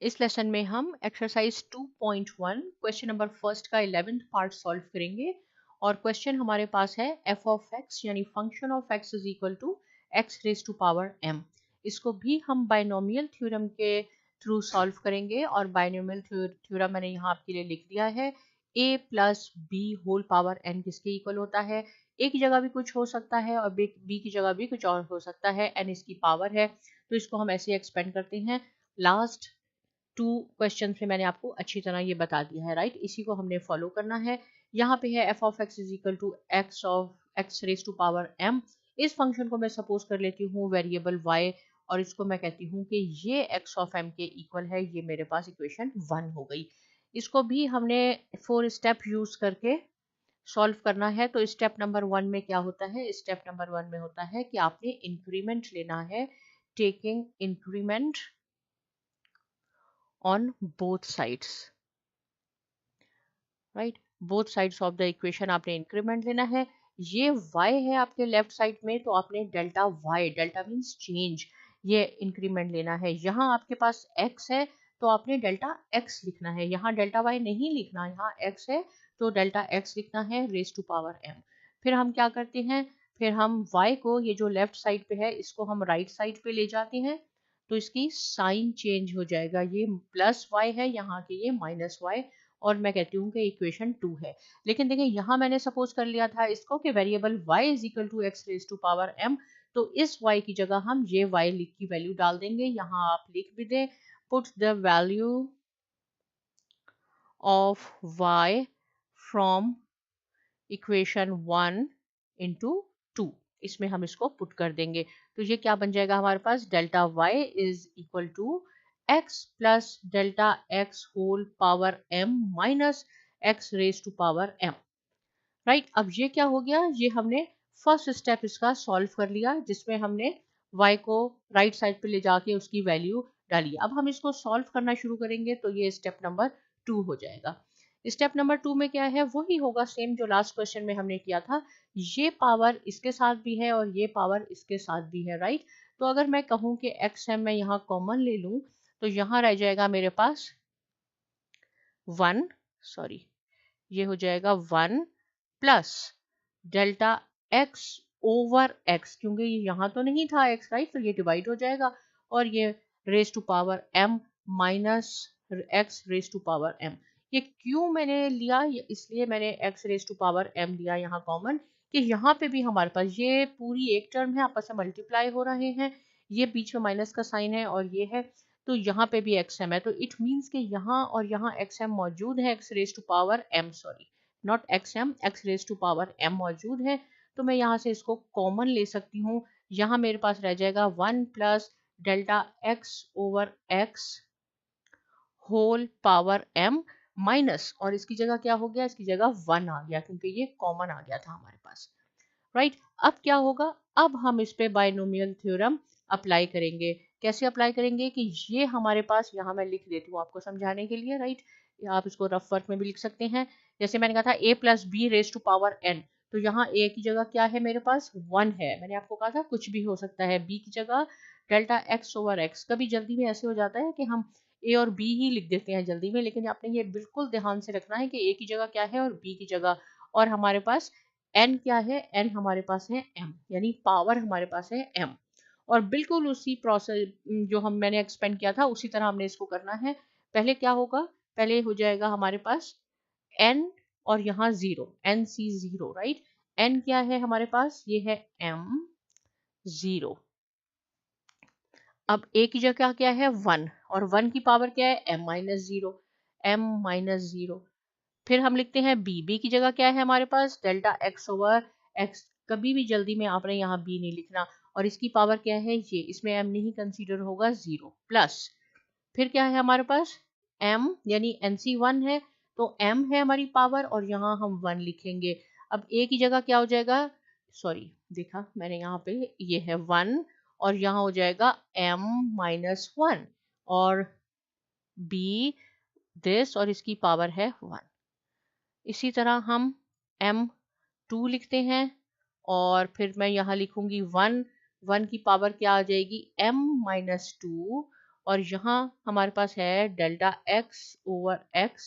इस लेसन में हम एक्सरसाइज 2.1 क्वेश्चन नंबर फर्स्ट का 11th पार्ट सॉल्व करेंगे और क्वेश्चन हमारे पास है f ऑफ x यानी function of x is equal to x raise to power m। इसको भी हम बाइनोमियल थ्योरम के थ्रू सॉल्व करेंगे और बाइनोमियल थ्योरम मैंने यहाँ आपके लिए लिख दिया है a plus B whole power n किसके इक्वल होता है। a की जगह भी कुछ हो सकता है और b की जगह भी कुछ और हो सकता है, n इसकी पावर है तो इसको हम ऐसे एक्सपेंड करते हैं। लास्ट 2 क्वेश्चन से मैंने आपको अच्छी तरह ये बता दिया है, राइट। इसी को हमने फॉलो करना है। यहाँ पे है f of x is equal to x of x raise to power m। इस फंक्शन को मैं सपोज कर लेती हूँ वेरिएबल y और इसको मैं कहती हूँ कि ये x ऑफ m के इक्वल है। ये मेरे पास इक्वेशन 1 हो गई। इसको भी हमने 4 स्टेप यूज करके सॉल्व करना है। तो स्टेप नंबर 1 में क्या होता है, स्टेप नंबर 1 में होता है कि आपने इंक्रीमेंट लेना है, taking increment on both sides, right? both sides of the equation आपने इंक्रीमेंट लेना है। ये y है आपके लेफ्ट साइड में तो आपने delta y, delta means change, ये इंक्रीमेंट लेना है। यहाँ आपके पास x है तो आपने डेल्टा x लिखना है, यहाँ डेल्टा y नहीं लिखना, यहाँ x है तो डेल्टा x लिखना है रेज टू पावर m। फिर हम क्या करते हैं, फिर हम y को, ये जो लेफ्ट साइड पे है इसको हम राइट साइड पे ले जाते हैं तो इसकी साइन चेंज हो जाएगा, ये प्लस y है यहाँ के ये माइनस y और मैं कहती हूँ कि इक्वेशन 2 है। लेकिन देखिए यहाँ मैंने सपोज कर लिया था इसको कि variable y is equal to x raise to power m, तो इस y की जगह हम ये y की वैल्यू डाल देंगे। यहाँ आप लिख भी दें put the value of y from equation 1 into 2, इसमें हम इसको पुट कर देंगे तो ये क्या बन जाएगा हमारे पास, delta y is equal to x plus delta x whole power m minus x raise to power m, right. अब ये क्या हो गया, ये हमने फर्स्ट स्टेप इसका सॉल्व कर लिया जिसमें हमने y को राइट साइड पे ले जाके उसकी वैल्यू डाली। अब हम इसको सॉल्व करना शुरू करेंगे तो ये स्टेप नंबर 2 हो जाएगा। स्टेप नंबर 2 में क्या है, वही होगा सेम जो लास्ट क्वेश्चन में हमने किया था। ये पावर इसके साथ भी है और ये पावर इसके साथ भी है, राइट। तो अगर मैं कहूँ कि एक्स है, मैं यहाँ कॉमन ले लूँ तो यहाँ रह जाएगा मेरे पास 1, सॉरी ये हो जाएगा 1 plus delta x over x, क्योंकि यहाँ तो नहीं था x, राइट, तो ये डिवाइड हो जाएगा और ये raise to power m minus x raise to power m। ये क्यों मैंने लिया, इसलिए मैंने x raise to power m लिया यहाँ कॉमन कि यहाँ पे भी हमारे पास ये पूरी एक टर्म है, आपस में मल्टीप्लाई हो रहे हैं, ये बीच में माइनस का साइन है और ये है तो यहाँ पे भी xm है, तो इट मीन्स कि यहाँ और यहाँ xm मौजूद है, x raise to power m, sorry not xm, x raise to power m मौजूद है। तो मैं यहाँ से इसको कॉमन ले सकती हूँ, यहाँ मेरे पास रह जाएगा 1 plus delta x over x whole power m minus, और इसकी जगह क्या हो गया, इसकी जगह 1 आ गया क्योंकि ये कॉमन आ गया था हमारे पास, राइट। अब क्या होगा, अब हम इस पे बाइनोमियल थ्योरम अप्लाई करेंगे। कैसे अप्लाई करेंगे कि ये हमारे पास, यहाँ मैं लिख देती हूँ आपको समझाने के लिए, राइट। आप इसको रफ वर्क में भी लिख सकते हैं। जैसे मैंने कहा था a plus B raise to power n, तो यहाँ a की जगह क्या है मेरे पास 1 है, मैंने आपको कहा था कुछ भी हो सकता है। b की जगह डेल्टा x ओवर x, कभी जल्दी में ऐसे हो जाता है कि हम a और b ही लिख देते हैं जल्दी में, लेकिन आपने ये बिल्कुल ध्यान से रखना है कि a की जगह क्या है और b की जगह, और हमारे पास n क्या है, n हमारे पास है m, यानी पावर हमारे पास है m। और बिल्कुल उसी प्रोसेस जो मैंने एक्सपेंड किया था उसी तरह हमने इसको करना है। पहले क्या होगा, पहले हो जाएगा हमारे पास n और यहाँ 0, nc0, राइट। n क्या है हमारे पास, ये है m0। अब a की जगह क्या है 1 और 1 की पावर क्या है m माइनस 0, m-0। फिर हम लिखते हैं b की जगह क्या है हमारे पास डेल्टा x ओवर x, कभी भी जल्दी में आपने यहाँ b नहीं लिखना, और इसकी पावर क्या है ये, इसमें m नहीं कंसीडर होगा 0 प्लस, फिर क्या है हमारे पास m यानी nc1 है तो m है हमारी पावर और यहाँ हम 1 लिखेंगे। अब a की जगह क्या हो जाएगा, सॉरी देखा मैंने यहाँ पे, ये है 1 और यहाँ हो जाएगा m माइनस 1 और b दिस और इसकी पावर है 1। इसी तरह हम m2 लिखते हैं और फिर मैं यहाँ लिखूंगी 1 की पावर क्या आ जाएगी m माइनस 2 और यहाँ हमारे पास है delta x over x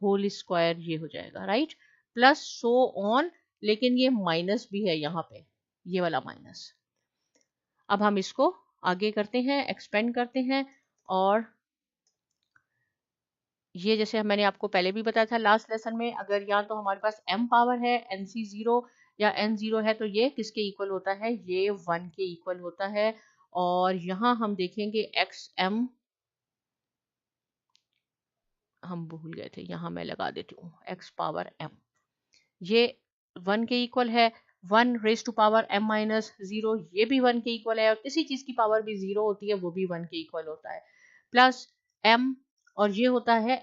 whole square, ये हो जाएगा राइट, प्लस सो ऑन, लेकिन ये माइनस भी है यहाँ पे, ये वाला माइनस। अब हम इसको आगे करते हैं, एक्सपेंड करते हैं, और ये जैसे मैंने आपको पहले भी बताया था लास्ट लेसन में, अगर या तो हमारे पास m पावर है nc0 या n0 है, तो ये किसके इक्वल होता है, ये 1 के इक्वल होता है। और यहाँ हम देखेंगे xm, हम भूल गए थे, यहाँ मैं लगा देती हूँ x पावर m, ये 1 के इक्वल है। 1 raise to power m minus 0, ये भी 1 के इक्वल है, और किसी चीज की पावर भी 0 होती है वो भी 1 के इक्वल होता है, प्लस m, और ये होता है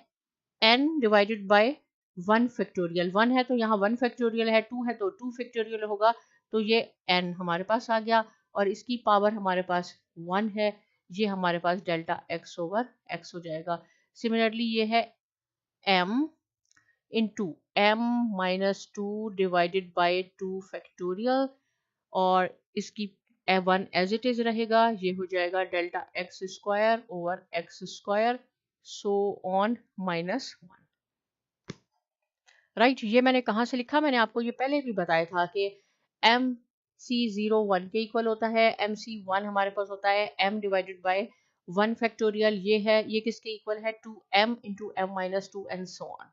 n डिवाइडेड बाय 1 फैक्टोरियल। 1 है तो यहाँ 1 फैक्टोरियल है, 2 है तो 2 फैक्टोरियल होगा, तो ये n हमारे पास आ गया, और इसकी पावर हमारे पास 1 है, ये हमारे पास डेल्टा x ओवर x हो जाएगा। सिमिलरली ये है m into m minus 2 divided by 2 factorial, और इसकी 1 एज इट इज रहेगा, ये हो जाएगा delta x square over x square so on minus 1। Right, ये मैंने कहाँ से लिखा, मैंने आपको ये पहले भी बताया था कि एम सी 0 1 के इक्वल होता है, एम सी 1 हमारे पास होता है m डिवाइडेड बाय 1 फैक्टोरियल, ये है, ये किसके इक्वल है, 2m into m minus 2 and so on.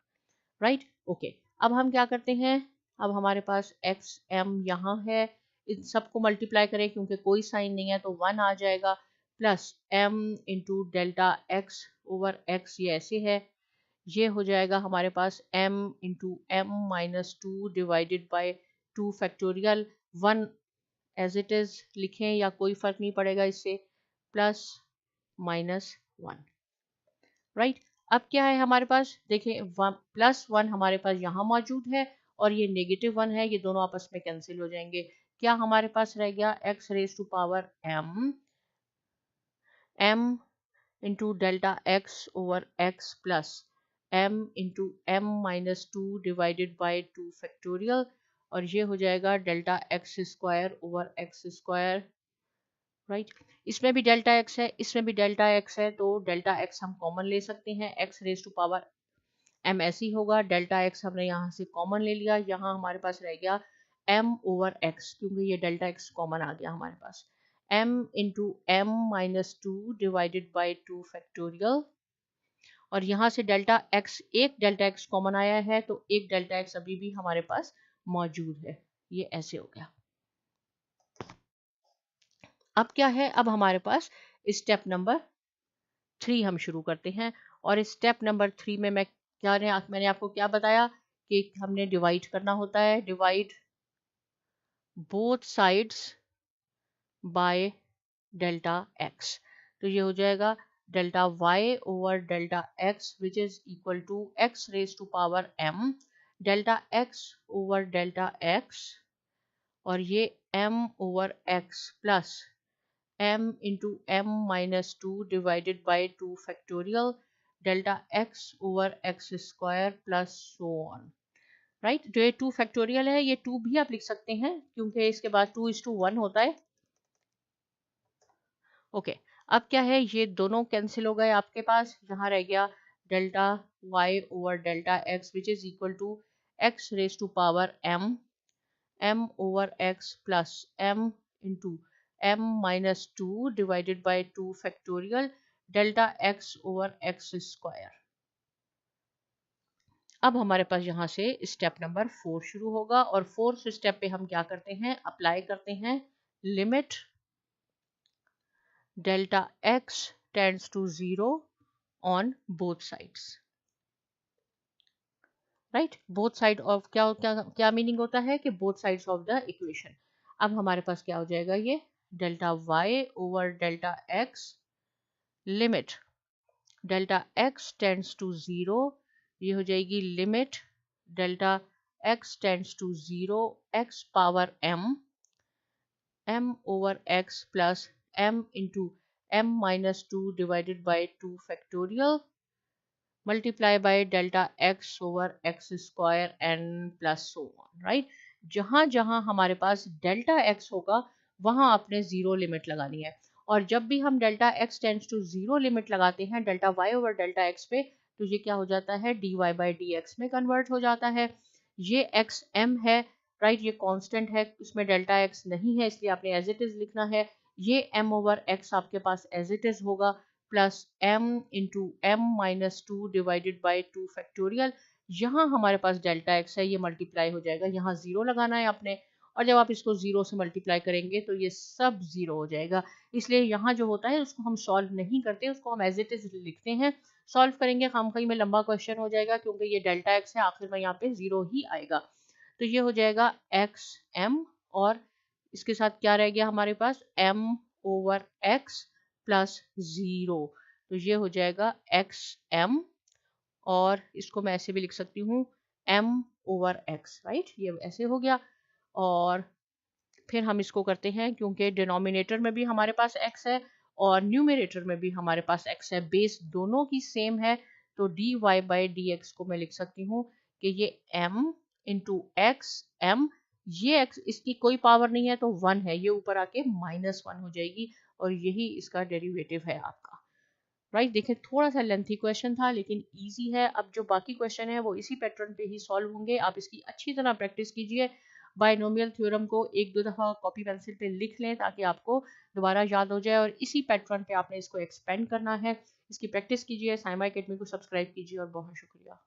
Right, okay, अब हम क्या करते हैं, अब हमारे पास एक्स एम यहाँ है, इन सबको मल्टीप्लाई करें, क्योंकि कोई साइन नहीं है तो 1 आ जाएगा, plus m into delta x over x, ये ऐसे है, ये हो जाएगा हमारे पास m into m minus 2 divided by 2 factorial, 1 as it is लिखें या कोई फर्क नहीं पड़ेगा इससे, प्लस माइनस 1। राइट, अब क्या है हमारे पास, देखिए प्लस 1 हमारे पास यहाँ मौजूद है, और ये नेगेटिव 1 है, ये दोनों आपस में कैंसिल हो जाएंगे, क्या हमारे पास रह गया x raise to power m into delta x over x plus m into m minus 2 divided by 2 factorial, और ये हो जाएगा delta x square over x square. Right, इसमें भी डेल्टा x है, इसमें भी डेल्टा x है, तो डेल्टा x हम कॉमन ले सकते हैं, x raise to power m ऐसे ही होगा, डेल्टा x हमने यहाँ से कॉमन ले लिया, यहाँ हमारे पास रह गया m ओवर x, क्योंकि ये डेल्टा x कॉमन आ गया हमारे पास, m into m minus 2 divided by 2 factorial, और यहाँ से डेल्टा x, एक डेल्टा x कॉमन आया है, तो एक डेल्टा x अभी भी हमारे पास मौजूद है, ये ऐसे हो गया। अब क्या है, अब हमारे पास स्टेप नंबर 3 हम शुरू करते हैं, और स्टेप नंबर 3 में मैंने आपको क्या बताया कि हमने डिवाइड करना होता है, divide both sides by delta x, तो ये हो जाएगा delta y over delta x which is equal to x raise to power m, delta x over delta x, और ये m over x plus m into m minus 2 divided by 2 factorial, delta x over x square plus so on. Right, जो ये 2 factorial है, ये 2 भी आप लिख सकते हैं, क्योंकि इसके बाद 2:1 होता है। ओके, अब क्या है, ये दोनों कैंसिल हो गए आपके पास, यहाँ रह गया delta y over delta x which is equal to x raise to power m over x plus m into m minus 2 divided by 2 factorial, delta x over x square. अब हमारे पास यहाँ से स्टेप नंबर 4 शुरू होगा, और fourth step पे हम क्या करते हैं, अप्लाई करते हैं limit delta x tends to 0 on both sides. Right, both side of क्या क्या क्या मीनिंग होता है कि both sides of the equation. अब हमारे पास क्या हो जाएगा, ये delta y over delta x limit delta x tends to 0, ये हो जाएगी limit delta x tends to 0 x power m over x plus m into m minus 2 divided by 2 factorial multiply by delta x over x square n plus so on. Right, जहां जहां हमारे पास delta x होगा वहां आपने 0 limit लगानी है, और जब भी हम delta x tends to 0 limit लगाते हैं delta y over delta x पे, तो ये क्या हो जाता है, dy बाई dx में कन्वर्ट हो जाता है। ये x m है, राइट, ये कांस्टेंट है, इसमें डेल्टा x नहीं है इसलिए आपने एज इट इज लिखना है। ये m ओवर x आपके पास एज इट इज होगा, plus m into m minus 2 divided by 2 factorial. यहाँ हमारे पास डेल्टा x है, ये मल्टीप्लाई हो जाएगा, यहाँ जीरो लगाना है आपने, और जब आप इसको जीरो से मल्टीप्लाई करेंगे तो ये सब जीरो हो जाएगा। इसलिए यहाँ जो होता है उसको हम सॉल्व नहीं करते, उसको हम एज इट इज लिखते हैं। सॉल्व करेंगे खामखी में लंबा क्वेश्चन हो जाएगा, क्योंकि ये डेल्टा एक्स है, आखिर में यहाँ पे जीरो ही आएगा। तो ये हो जाएगा एक्स एम, और इसके साथ क्या रह गया हमारे पास, m over x plus zero. तो ये हो जाएगा एक्स एम, और इसको मैं ऐसे भी लिख सकती हूँ m ओवर x, राइट, ये ऐसे हो गया। और फिर हम इसको करते हैं, क्योंकि डिनोमिनेटर में भी हमारे पास x है और न्यूमरेटर में भी हमारे पास x है, बेस दोनों की सेम है, तो dy बाई dx को मैं लिख सकती हूँ कि ये m इंटू एक्स m, ये x इसकी कोई पावर नहीं है तो 1 है, ये ऊपर आके -1 हो जाएगी, और यही इसका डेरिवेटिव है आपका, राइट। देखिए थोड़ा सा लेंथी क्वेश्चन था लेकिन इजी है। अब जो बाकी क्वेश्चन है वो इसी पैटर्न पे ही सॉल्व होंगे, आप इसकी अच्छी तरह प्रैक्टिस कीजिए। बायनोमियल थ्योरम को एक दो दफ़ा कॉपी पेंसिल पे लिख लें ताकि आपको दोबारा याद हो जाए, और इसी पैटर्न पे आपने इसको एक्सपेंड करना है। इसकी प्रैक्टिस कीजिए, साइमा एकेडमी को सब्सक्राइब कीजिए, और बहुत शुक्रिया।